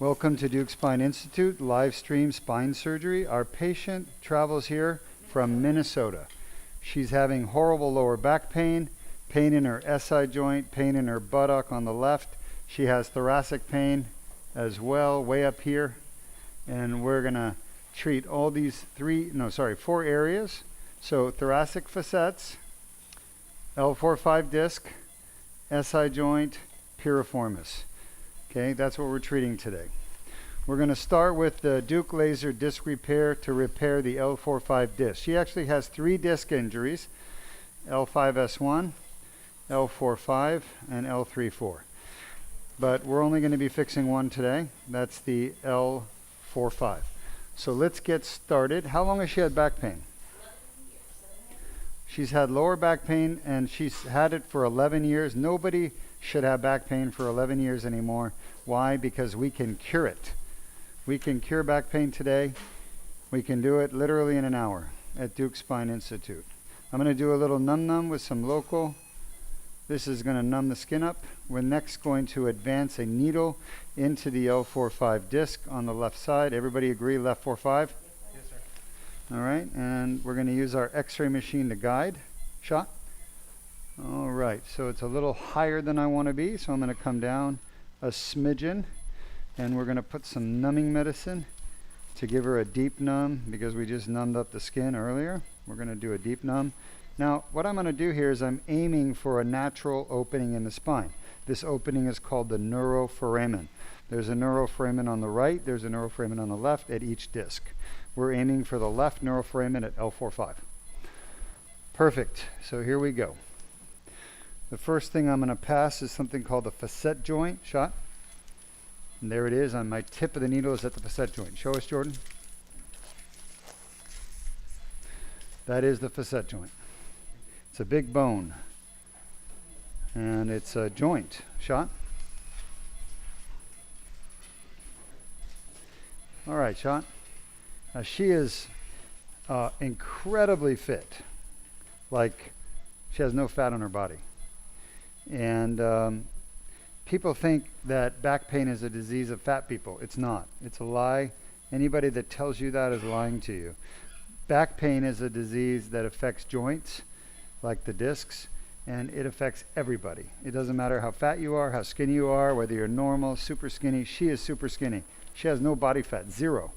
Welcome to Duke Spine Institute live stream spine surgery. Our patient travels here from Minnesota. She's having horrible lower back pain, pain in her SI joint, pain in her buttock on the left. She has thoracic pain as well, way up here. And we're gonna treat all these four areas. So thoracic facets, L4-5 disc, SI joint, piriformis. Okay, that's what we're treating today. We're going to start with the Duke laser disc repair to repair the L4-5 disc. She actually has 3 disc injuries, L5-S1, L4-5, and L3-4. But we're only going to be fixing one today. That's the L4-5. So let's get started. How long has she had back pain? She's had lower back pain, and she's had it for 11 years. Nobody should have back pain for 11 years anymore. Why? Because we can cure it. We can cure back pain today. We can do it literally in an hour at Duke Spine Institute. I'm going to do a little num-num with some local. This is going to numb the skin up. We're next going to advance a needle into the L4-5 disc on the left side. Everybody agree, left 4-5? Yes, sir. All right, and we're going to use our x-ray machine to guide. Shot. All right, so it's a little higher than I want to be, so I'm going to come down a smidgen, and we're going to put some numbing medicine to give her a deep numb because we just numbed up the skin earlier. We're going to do a deep numb. Now, what I'm going to do here is I'm aiming for a natural opening in the spine. This opening is called the neuroforamen. There's a neuroforamen on the right, there's a neuroforamen on the left at each disc. We're aiming for the left neuroforamen at L4-5. Perfect, so here we go. The first thing I'm going to pass is something called the facet joint. Shot. And there it is. On my tip of the needle is at the facet joint. Show us, Jordan. That is the facet joint. It's a big bone. And it's a joint. Shot. All right, shot. She is incredibly fit. Like, she has no fat on her body. And people think that back pain is a disease of fat people. It's not. It's a lie. Anybody that tells you that is lying to you. Back pain is a disease that affects joints, like the discs, and it affects everybody. It doesn't matter how fat you are, how skinny you are, whether you're normal, super skinny. She is super skinny. She has no body fat, 0.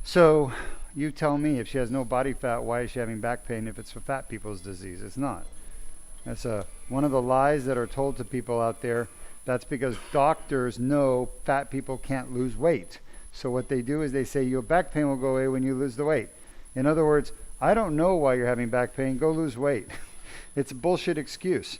So you tell me, if she has no body fat, why is she having back pain if it's for fat people's disease? It's not. That's one of the lies that are told to people out there. That's because doctors know fat people can't lose weight. So what they do is they say your back pain will go away when you lose the weight. In other words, I don't know why you're having back pain. Go lose weight. It's a bullshit excuse.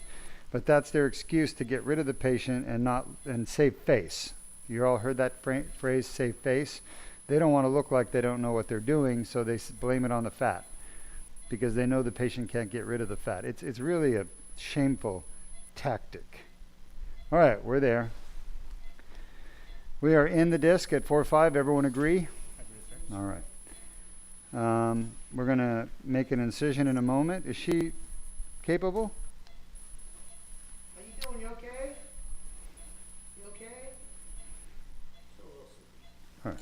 But that's their excuse to get rid of the patient and save face. You all heard that phrase, save face? They don't want to look like they don't know what they're doing, so they blame it on the fat, because they know the patient can't get rid of the fat. It's really a shameful tactic. All right, we're there. We are in the disc at 4-5. Everyone agree? I agree, sir. All right. We're going to make an incision in a moment. Is she capable? How you doing? You okay? You okay? So we'll see. All right.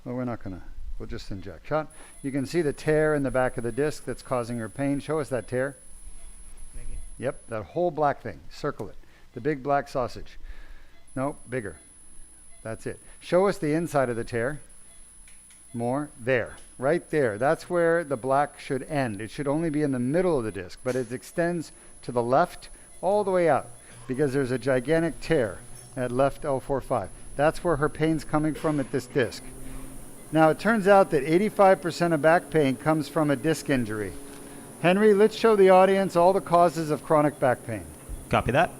Well, we're not going to. We'll just inject. Shot. You can see the tear in the back of the disc that's causing her pain. Show us that tear. Maybe. Yep, that whole black thing. Circle it. The big black sausage. No, bigger. That's it. Show us the inside of the tear. More. There. Right there. That's where the black should end. It should only be in the middle of the disc, but it extends to the left all the way out because there's a gigantic tear at left L4-5. That's where her pain's coming from at this disc. Now, it turns out that 85% of back pain comes from a disc injury. Henry, let's show the audience all the causes of chronic back pain. Copy that.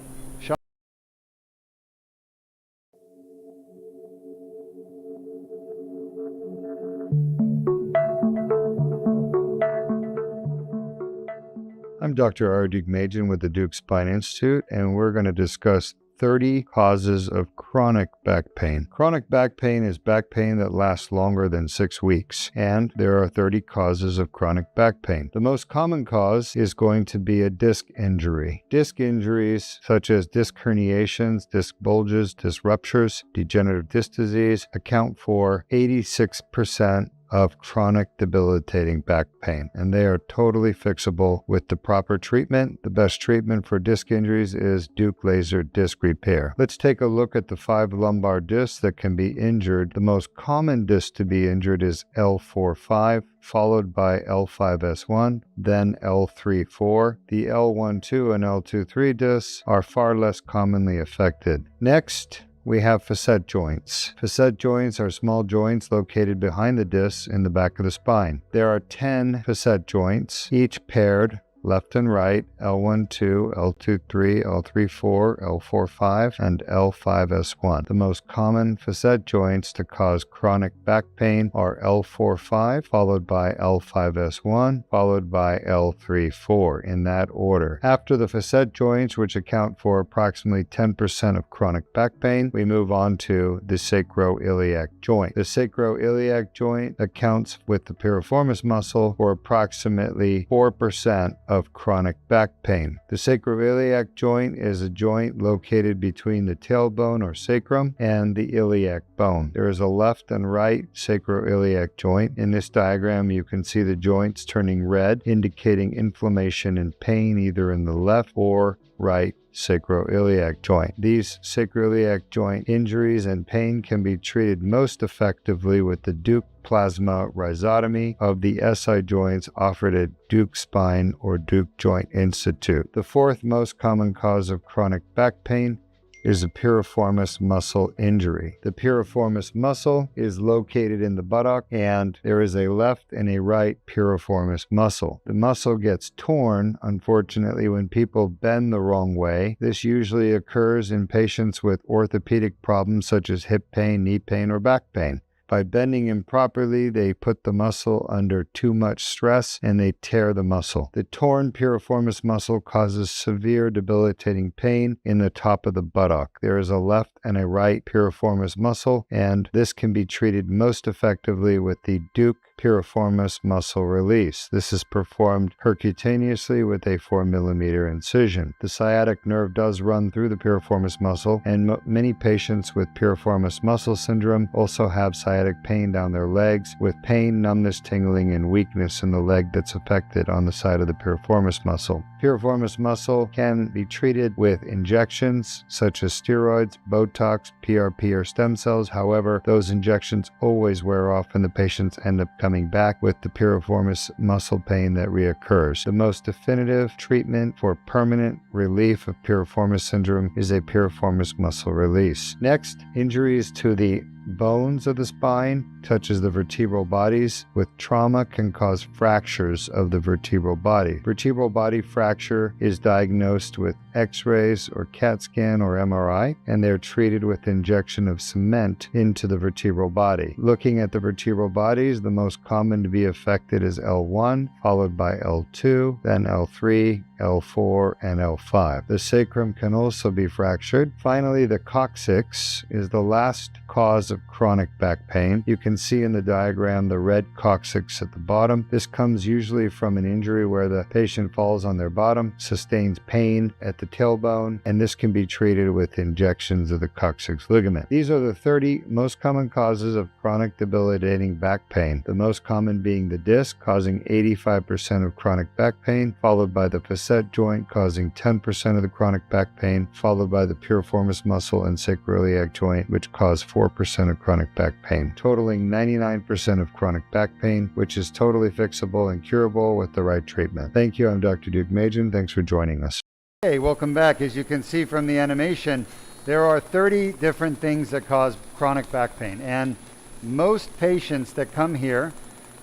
I'm Dr. R. Duke Majin with the Duke Spine Institute, and we're going to discuss 30 causes of chronic back pain. Chronic back pain is back pain that lasts longer than 6 weeks, and there are 30 causes of chronic back pain. The most common cause is going to be a disc injury. Disc injuries such as disc herniations, disc bulges, disc ruptures, degenerative disc disease account for 86% of chronic debilitating back pain, and they are totally fixable with the proper treatment. The best treatment for disc injuries is Duke laser disc repair. Let's take a look at the 5 lumbar discs that can be injured. The most common disc to be injured is L4-5, followed by L5-S1, then L3-4. The L1-2 and L2-3 discs are far less commonly affected. Next, we have facet joints. Facet joints are small joints located behind the discs in the back of the spine. There are 10 facet joints, each paired left and right, L1-2, L2-3, L3-4, L4-5, and L5-S1. The most common facet joints to cause chronic back pain are L4-5, followed by L5-S1, followed by L3-4, in that order. After the facet joints, which account for approximately 10% of chronic back pain, we move on to the sacroiliac joint. The sacroiliac joint accounts with the piriformis muscle for approximately 4% of chronic back pain. The sacroiliac joint is a joint located between the tailbone or sacrum and the iliac bone. There is a left and right sacroiliac joint. In this diagram, you can see the joints turning red, indicating inflammation and pain either in the left or right sacroiliac joint. These sacroiliac joint injuries and pain can be treated most effectively with the Duke plasma rhizotomy of the SI joints offered at Duke Spine or Duke Joint Institute. The 4th most common cause of chronic back pain is a piriformis muscle injury. The piriformis muscle is located in the buttock, and there is a left and a right piriformis muscle. The muscle gets torn, unfortunately, when people bend the wrong way. This usually occurs in patients with orthopedic problems such as hip pain, knee pain, or back pain. By bending improperly, they put the muscle under too much stress and they tear the muscle. The torn piriformis muscle causes severe debilitating pain in the top of the buttock. There is a left and a right piriformis muscle, and this can be treated most effectively with the Duke piriformis muscle release. This is performed percutaneously with a 4mm incision. The sciatic nerve does run through the piriformis muscle, and many patients with piriformis muscle syndrome also have sciatic pain down their legs, with pain, numbness, tingling, and weakness in the leg that's affected on the side of the piriformis muscle. Piriformis muscle can be treated with injections such as steroids, Botox, PRP, or stem cells. However, those injections always wear off and the patients end up coming back with the piriformis muscle pain that reoccurs. The most definitive treatment for permanent relief of piriformis syndrome is a piriformis muscle release. Next, injuries to the bones of the spine, such as the vertebral bodies, with trauma can cause fractures of the vertebral body. Vertebral body fracture is diagnosed with X-rays or CAT scan or MRI, and they're treated with injection of cement into the vertebral body. Looking at the vertebral bodies, the most common to be affected is L1, followed by L2, then L3, L4, and L5. The sacrum can also be fractured. Finally, the coccyx is the last cause of chronic back pain. You can see in the diagram the red coccyx at the bottom. This comes usually from an injury where the patient falls on their bottom, sustains pain at the tailbone, and this can be treated with injections of the coccyx ligament. These are the 30 most common causes of chronic debilitating back pain, the most common being the disc, causing 85% of chronic back pain, followed by the facet joint, causing 10% of the chronic back pain, followed by the piriformis muscle and sacroiliac joint, which cause 4% of chronic back pain, totaling 99% of chronic back pain, which is totally fixable and curable with the right treatment. Thank you. I'm Dr. Duke Majan. Thanks for joining us. Hey, welcome back. As you can see from the animation, there are 30 different things that cause chronic back pain, and most patients that come here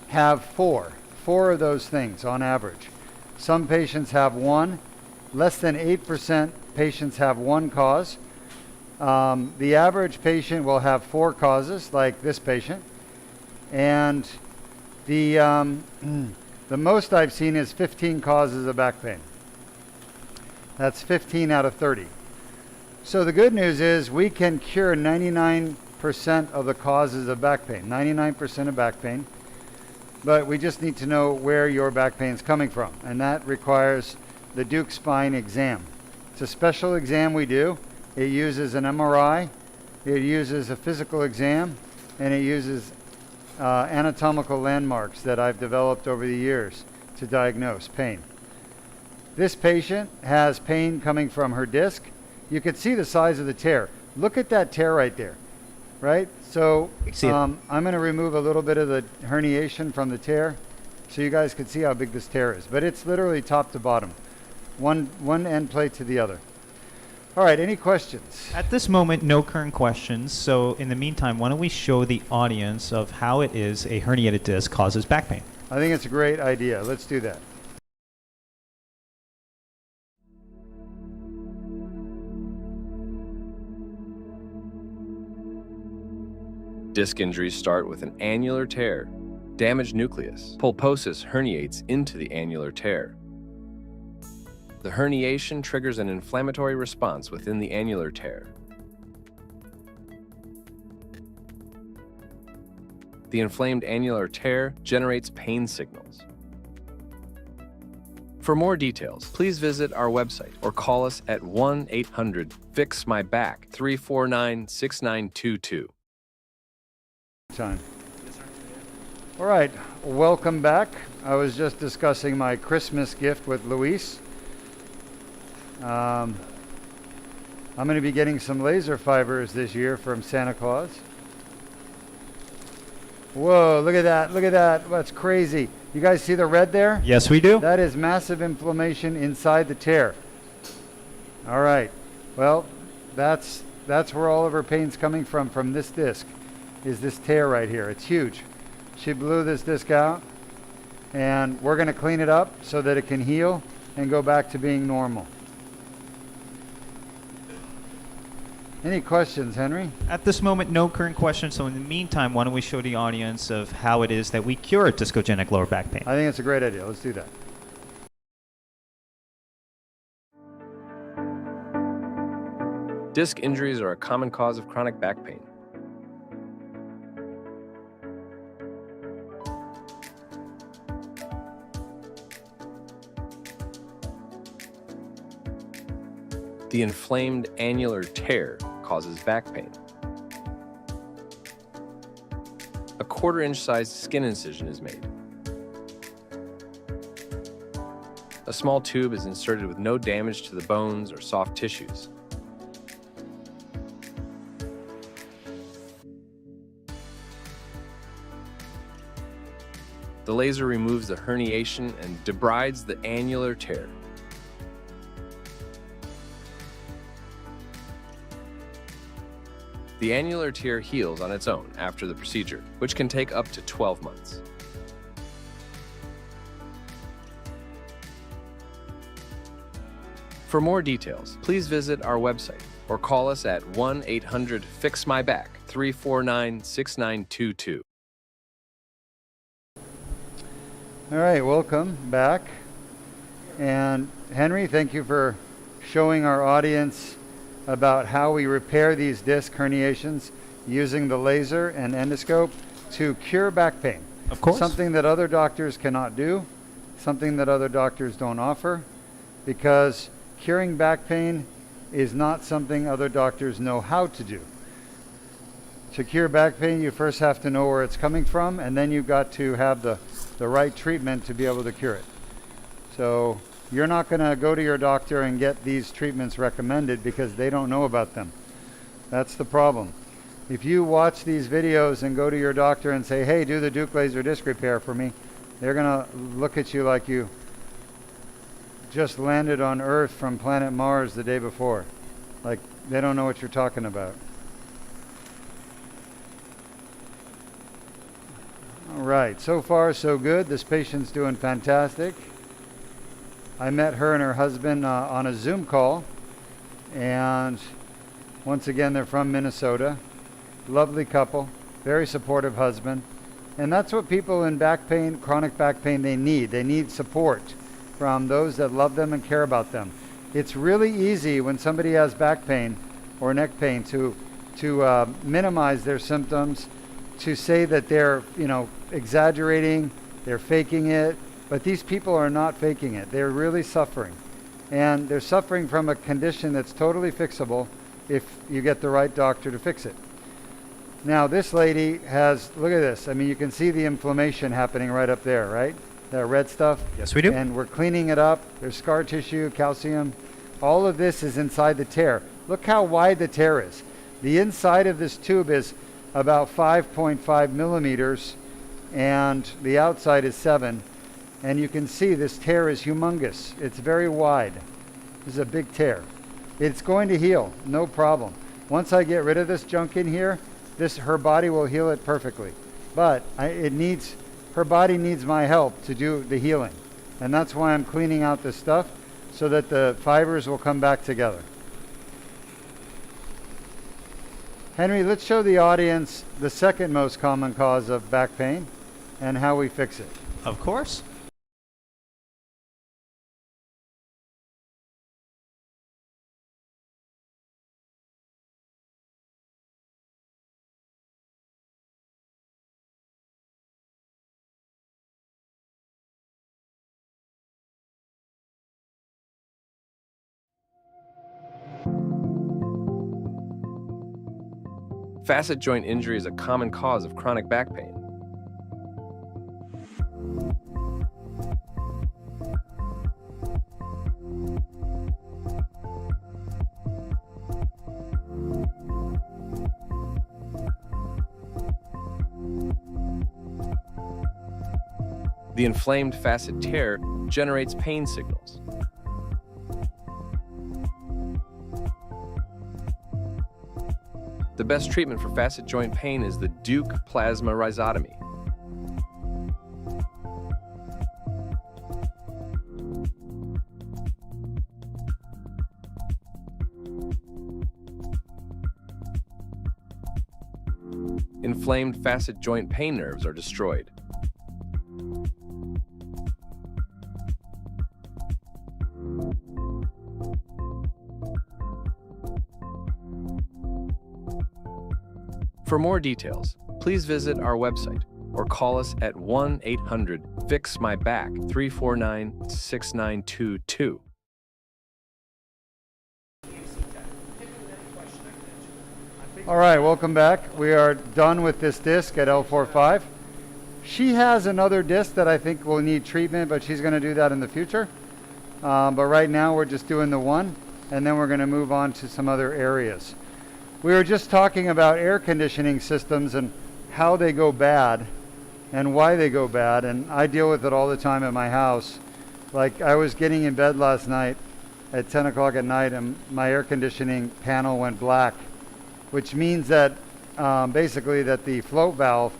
have four of those things on average. Some patients have one. Less than 8% patients have one cause. The average patient will have 4 causes, like this patient, and the most I've seen is 15 causes of back pain. That's 15 out of 30. So the good news is we can cure 99% of the causes of back pain, 99% of back pain. But we just need to know where your back pain is coming from. And that requires the Duke Spine exam. It's a special exam we do. It uses an MRI, it uses a physical exam, and it uses anatomical landmarks that I've developed over the years to diagnose pain. This patient has pain coming from her disc. You can see the size of the tear. Look at that tear right there, right? So I'm going to remove a little bit of the herniation from the tear so you guys can see how big this tear is. But it's literally top to bottom, one end plate to the other. All right, any questions? At this moment, no current questions. So in the meantime, why don't we show the audience of how it is a herniated disc causes back pain? I think it's a great idea. Let's do that. Disc injuries start with an annular tear, damaged nucleus. Pulposis herniates into the annular tear. The herniation triggers an inflammatory response within the annular tear. The inflamed annular tear generates pain signals. For more details, please visit our website or call us at 1-800-FIX-MY-BACK 349-6922. Time. All right, welcome back. I was just discussing my Christmas gift with Luis. I'm going to be getting some laser fibers this year from Santa Claus. Whoa, look at that, look at that. That's crazy. You guys see the red there? Yes, we do. That is massive inflammation inside the tear. All right, well, that's where all of her pain's coming from this disc, is this tear right here. It's huge. She blew this disc out, and we're going to clean it up so that it can heal and go back to being normal. Any questions, Henry? At this moment, no current questions. So in the meantime, why don't we show the audience of how it is that we cure discogenic lower back pain? I think it's a great idea. Let's do that. Disc injuries are a common cause of chronic back pain. The inflamed annular tear causes back pain. A 1/4-inch sized skin incision is made. A small tube is inserted with no damage to the bones or soft tissues. The laser removes the herniation and debrides the annular tear. The annular tear heals on its own after the procedure, which can take up to 12 months. For more details, please visit our website or call us at 1-800-FIX-MY-BACK 349-6922. All right, welcome back. And Henry, thank you for showing our audience about how we repair these disc herniations using the laser and endoscope to cure back pain. Of course. Something that other doctors cannot do, something that other doctors don't offer, because curing back pain is not something other doctors know how to do. To cure back pain, you first have to know where it's coming from, and then you've got to have the right treatment to be able to cure it. So you're not going to go to your doctor and get these treatments recommended because they don't know about them. That's the problem. If you watch these videos and go to your doctor and say, hey, do the Duke laser disc repair for me, they're going to look at you like you just landed on Earth from planet Mars the day before. Like they don't know what you're talking about. All right, so far so good. This patient's doing fantastic. I met her and her husband on a Zoom call, and once again, they're from Minnesota. Lovely couple, very supportive husband. And that's what people in back pain, chronic back pain, they need. They need support from those that love them and care about them. It's really easy when somebody has back pain or neck pain to minimize their symptoms, to say that they're, exaggerating, they're faking it. But these people are not faking it. They're really suffering. And they're suffering from a condition that's totally fixable if you get the right doctor to fix it. Now, this lady has, look at this. I mean, you can see the inflammation happening right up there, right? That red stuff. Yes, we do. And we're cleaning it up. There's scar tissue, calcium. All of this is inside the tear. Look how wide the tear is. The inside of this tube is about 5.5 millimeters, and the outside is 7. And you can see this tear is humongous. It's very wide. This is a big tear. It's going to heal, no problem. Once I get rid of this junk in here, her body will heal it perfectly. But her body needs my help to do the healing. And that's why I'm cleaning out this stuff, so that the fibers will come back together. Henry, let's show the audience the second most common cause of back pain and how we fix it. Of course. Facet joint injury is a common cause of chronic back pain. The inflamed facet tear generates pain signals. The best treatment for facet joint pain is the Duke plasma rhizotomy. Inflamed facet joint pain nerves are destroyed. For more details, please visit our website or call us at 1-800-FIX-MY-BACK 349-6922. All right, welcome back. We are done with this disc at L4-5. She has another disc that I think will need treatment, but she's going to do that in the future. But right now we're just doing the one, and then we're going to move on to some other areas. We were just talking about air conditioning systems and how they go bad and why they go bad, and I deal with it all the time at my house. Like, I was getting in bed last night at 10 o'clock at night and my air conditioning panel went black, which means that basically that the float valve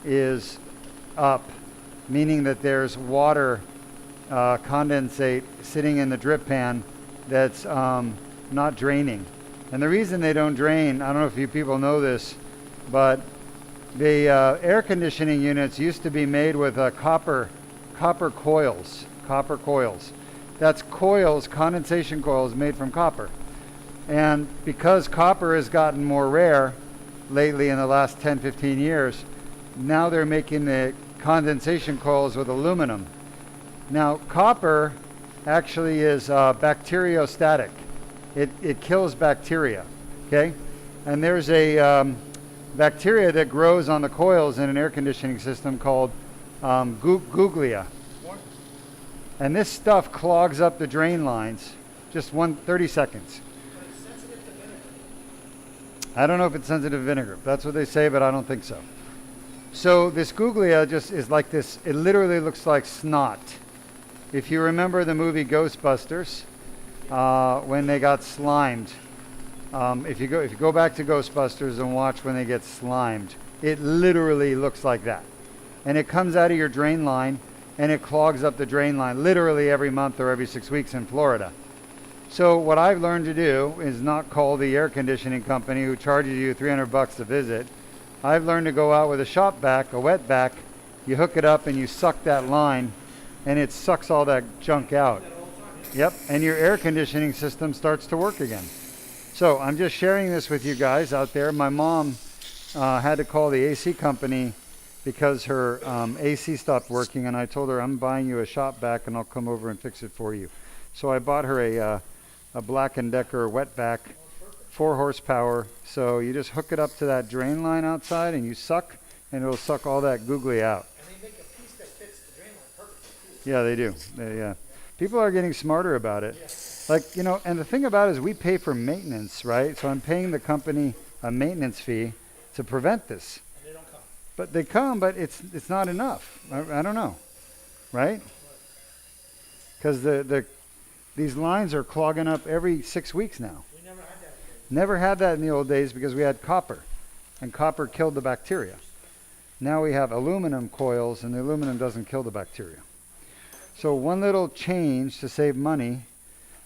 is up, meaning that there's water condensate sitting in the drip pan that's not draining. And the reason they don't drain, I don't know if you people know this, but the air conditioning units used to be made with copper coils. That's coils, condensation coils made from copper. And because copper has gotten more rare lately in the last 10, 15 years, now they're making the condensation coils with aluminum. Now, copper actually is bacteriostatic. It kills bacteria, okay? And there's a bacteria that grows on the coils in an air conditioning system called Guglia. And this stuff clogs up the drain lines, just 30 seconds. I don't know if it's sensitive to vinegar. That's what they say, but I don't think so. So this Guglia just is like this. It literally looks like snot. If you remember the movie Ghostbusters, when they got slimed, if you go back to Ghostbusters and watch when they get slimed, it literally looks like that. And it comes out of your drain line and it clogs up the drain line literally every month or every 6 weeks in Florida. So what I've learned to do is not call the air conditioning company who charges you $300 to visit. I've learned to go out with a shop vac, a wet vac. You hook it up and you suck that line and it sucks all that junk out. Yep, and your air conditioning system starts to work again. So I'm just sharing this with you guys out there. My mom had to call the AC company because her AC stopped working, and I told her, I'm buying you a shop vac and I'll come over and fix it for you. So I bought her a Black & Decker wet vac, 4 horsepower. So you just hook it up to that drain line outside and you suck, and it'll suck all that googly out. And they make a piece that fits the drain line perfectly too. Yeah, they do. People are getting smarter about it. Like, you know, and the thing about it is we pay for maintenance, right? So I'm paying the company a maintenance fee to prevent this. And they don't come. But they come, but it's not enough. I don't know, right? Because these lines are clogging up every 6 weeks now. We never had that. Never had that in the old days because we had copper, and copper killed the bacteria. Now we have aluminum coils, and the aluminum doesn't kill the bacteria. So one little change to save money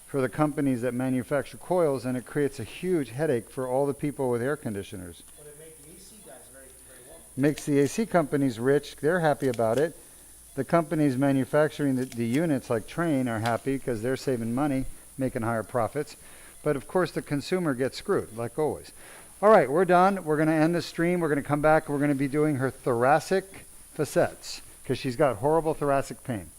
for the companies that manufacture coils, and it creates a huge headache for all the people with air conditioners. But it makes the AC guys very, very well. Makes the AC companies rich. They're happy about it. The companies manufacturing the units like Trane are happy because they're saving money, making higher profits. But of course the consumer gets screwed, like always. All right, we're done. We're going to end the stream. We're going to come back. We're going to be doing her thoracic facets because she's got horrible thoracic pain.